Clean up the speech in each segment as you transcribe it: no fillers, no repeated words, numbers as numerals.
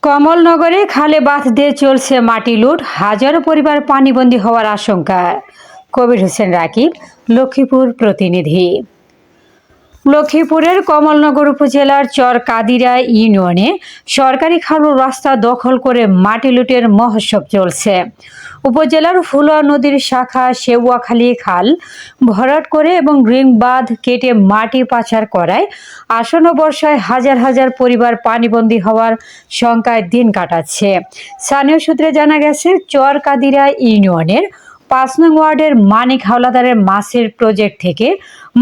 কমলনগরে খালে বাঁধ দিয়ে চলছে মাটি লুট, হাজারো পরিবার পানিবন্দী হওয়ার আশঙ্কা। কবির হোসেন রাকিব, লক্ষ্মীপুর প্রতিনিধি। লক্ষ্মীপুরের কমলনগর উপজেলার চর কাদিরা ইউনিয়নে সরকারি খাল ও রাস্তা দখল করে মাটি লুটের মহোৎসব চলছে। উপজেলার ফুলোয়া নদীর শাখা সেউয়াখালী খাল ভরাট করে এবং রিং বাঁধ কেটে মাটি পাচার করায় আসন্ন বর্ষায় হাজার হাজার পরিবার পানিবন্দী হওয়ার শঙ্কায় দিন কাটাচ্ছে। স্থানীয় সূত্রে জানা গেছে, চর কাদিরা ইউনিয়নের ৫ নং ওয়ার্ডের মানিক হাওলাদারের মাছের প্রজেক্ট থেকে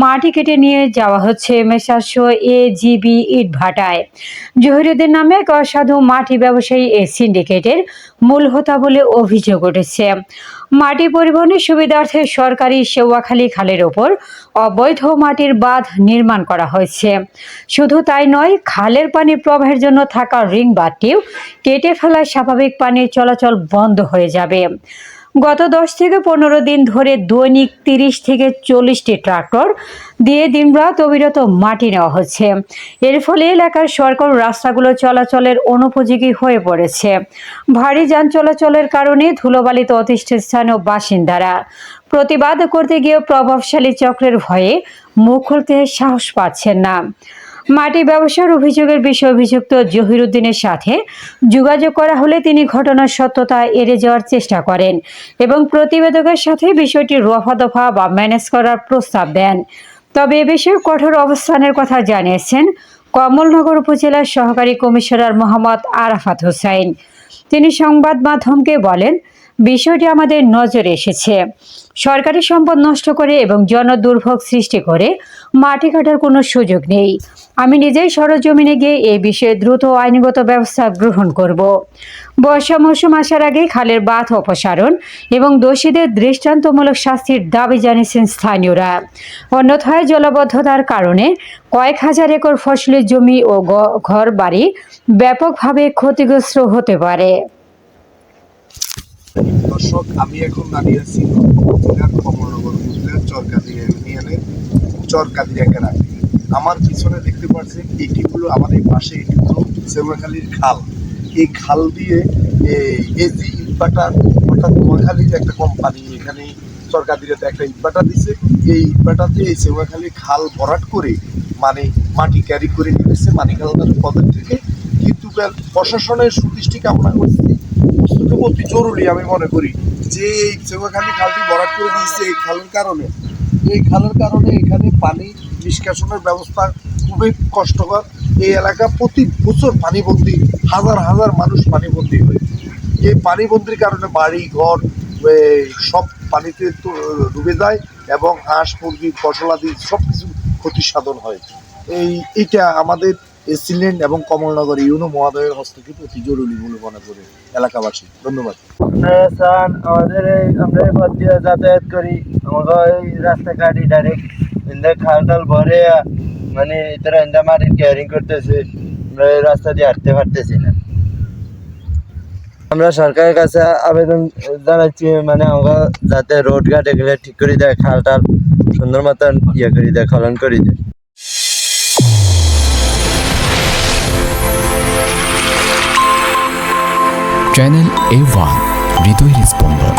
মাটি কেটে নিয়ে যাওয়া হচ্ছে মেসার্স এজিবি ইটভাটায়। জহিরুদ্দিন নামে এক অসাধু মাটি ব্যবসায়ী এই সিন্ডিকেটের মূল হোতা বলে অভিযোগ উঠেছে। মাটি পরিবহনের সুবিধার্থে সরকারি সেউয়াখালী খালের ওপর অবৈধ মাটির বাঁধ নির্মাণ করা হয়েছে। শুধু তাই নয়, খালের পানি প্রবাহের জন্য থাকা রিং বাঁধটিও কেটে ফেলায় স্বাভাবিক পানির চলাচল বন্ধ হয়ে যাবে। গত 10 থেকে 15 দিন ধরে দৈনিক 30 থেকে 40টি ট্রাক্টর দিয়ে দিনরাত অবিরত মাটি নেওয়া হচ্ছে। এর ফলে এলাকার সরকার রাস্তাগুলো চলাচলের অনুপযোগী হয়ে পড়েছে। ভারী যান চলাচলের কারণে ধুলোবালিতে অতিষ্ঠ স্থানীয় বাসিন্দারা প্রতিবাদ করতে গিয়ে প্রভাবশালী চক্রের ভয়ে মুখ খুলতে সাহস পাচ্ছেন না। মাটি ব্যবসার অভিযোগের বিষয়ে অভিযুক্ত জহিরুদ্দিনের সাথে যোগাযোগ করা হলে তিনি ঘটনার সত্যতা এড়িয়ে যাওয়ার চেষ্টা করেন এবং প্রতিবেদকের সাথে বিষয়টি রফাদফা বা ম্যানেজ করার প্রস্তাব দেন। তবে এ বিষয়ে কঠোর অবস্থানের কথা জানিয়েছেন কমলনগর উপজেলার সহকারী কমিশনার মোহাম্মদ আরাফাত হোসাইন। তিনি সংবাদ মাধ্যমকে বলেন, বিষয়টি আমাদের নজরে এসেছে। সরকারি সম্পদ নষ্ট করে এবং জনদুর্ভোগ সৃষ্টি করে মাটি কাটার কোনো সুযোগ নেই। আমি নিজেই সরজমিনে গিয়ে এই বিষয়ে দ্রুত আইনগত ব্যবস্থা গ্রহণ করব। বর্ষা মৌসুম আসার আগে খালের বাঁধ অপসারণ এবং দোষীদের দৃষ্টান্তমূলক শাস্তির দাবি জানিয়েছেন স্থানীয়রা। অন্যথায় জলাবদ্ধতার কারণে কয়েক হাজার একর ফসলের জমি ও ঘর বাড়ি ব্যাপকভাবে ক্ষতিগ্রস্ত হতে পারে। দর্শক, আমি এখন দাঁড়িয়ে আছি জেলার কমলনগর উপজেলার চরকাদিরা ইউনিয়নের চরকাদিরা গ্রামে। আমার পিছনে দেখতে পাচ্ছেন এটি হলো আমাদের পাশে, এটি হলো সেউয়াখালীর খাল। এই খাল দিয়ে এজি ইটভাটা অর্থাৎ নোয়াখালীর একটা কোম্পানি এখানে চরকাদিরাতে একটা ইটভাটা দিছে। এই ইটভাটাতে এই সেউয়াখালী খাল ভরাট করে মাটি ক্যারি করে নিয়েছে মানিক হাওলাদারের পদের থেকে। কিন্তু প্রশাসনের সুদৃষ্টি কামনা করছি, বস্তুত অতি জরুরি আমি মনে করি যে এই সেউয়াখালী খালটি ভরাট করে দিয়েছে। এই খালের কারণে এখানে পানি নিষ্কাশনের ব্যবস্থা খুবই কষ্টকর। এই এলাকা প্রতি বছর পানিবন্দী, হাজার হাজার মানুষ পানিবন্দী হয়। এই পানিবন্দির কারণে বাড়ি ঘর সব পানিতে ডুবে যায় এবং হাঁস মুরগি ফসলাদি সব কিছু ক্ষতি সাধন হয়। এইটা আমাদের এসিল্যান্ড এবং কমলনগর ইউনো মহোদয়ের হস্তক্ষেপ অতি জরুরি বলে মনে করে এলাকাবাসী। ধন্যবাদ। আমরা পথ দিয়ে যাতায়াত করি, আমাকে এই রাস্তাঘাট ডাইরেক্ট খাল টাল ভরে এরা মাটির ক্যারিং করতেছে। আমরা এই রাস্তা দিয়ে হাঁটতে পারতেছি না। আমরা সরকারের কাছে আবেদন জানাচ্ছি, আমাকে যাতে রোড ঘাট এগুলো ঠিক করে দেয়, খাল টাল সুন্দর মতন করে দেয়, খনন করে দেয়। চ্যানেল A1 হৃদয়ের স্পন্দন।